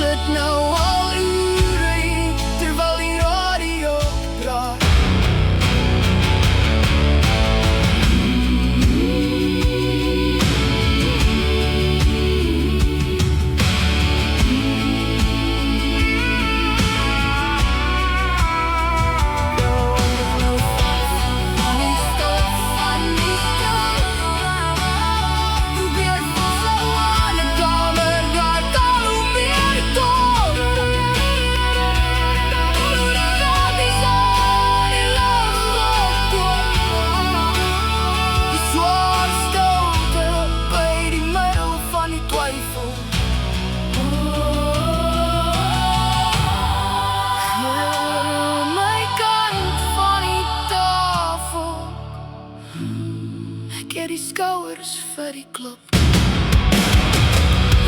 sit nou al ure hier, terwyl die radio draai. Keer die skouers vir die klop.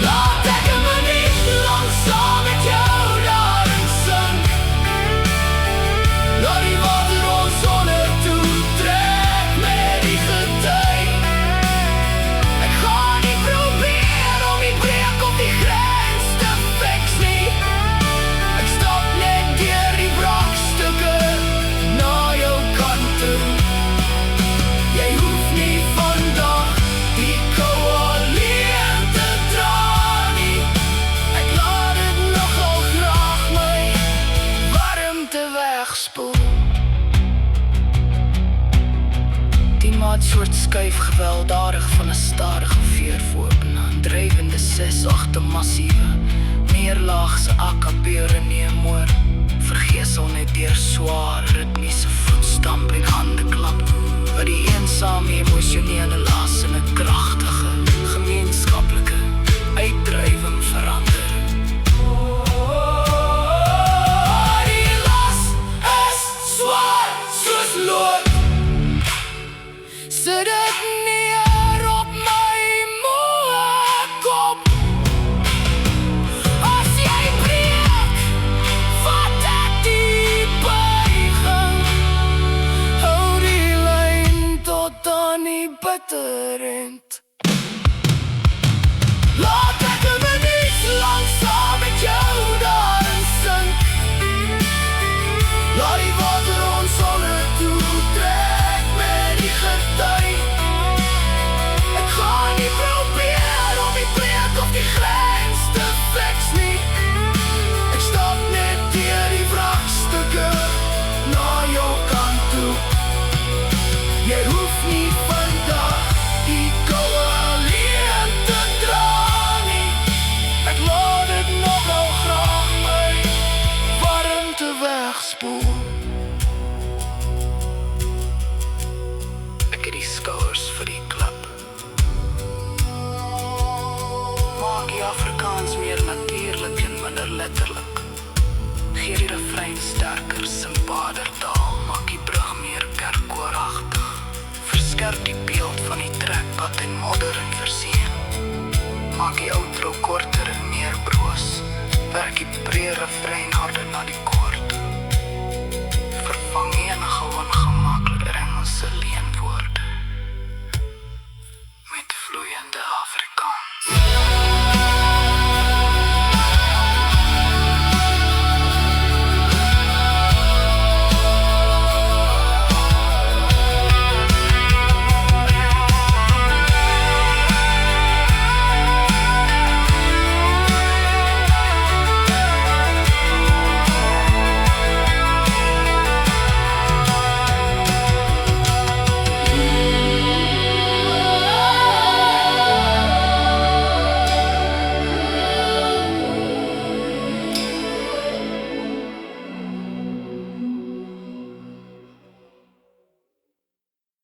Laat ek 'n minuut lang saam met jou daarin sink. Laat die water ons ondertoe trek met die gety. Ek gaan nie probeer om die breek op die grens te fix nie. Ek stap net deur die wrakstukke na jou kant toe. Jy hoef nie vandag die koue alleen te dra nie. Ek laat dit nogal graag my warmte wegspoel. Die maatsoort skuif gewelddadig van 'n stadige veervoop na 'n drywende 6/8 massiewe meerlaagse AKP reneemoor. Vergeesel net deur swaar ritmiese voetstamp en handeklap wat die eensame emosionele las in 'n kragtige gemeenskaplike uitdrywing verander. Die las is swaar soos lood. Sit dit neer op my moe kop. As jy breek, vat ek die buiging. Hou die lyn tot aan die bitter end. Laat ek 'n minuut lang saam met jou daarin sink. Laat die water ons ondertoe trek met die gety. Ek gaan nie probeer om die breek op die grens te fix nie. Ek stap net deur die wrakstukke na jou kant toe. Jy hoef nie vandag die koue alleen te dra nie. Ek laat dit nogal graag my warmte wegspoel. Ek het die skouers vir die klip. Maak die Afrikaans meer natuurlijk en minder letterlik. Gee die refrein sterker, sympader taal. Maak die brug meer kerkkooragtig. Verskerp die beeld van die trekpad en modder en versier. Maak die outro korter en meer broos. Werk die pre-refrein harder na die koord. Vervang die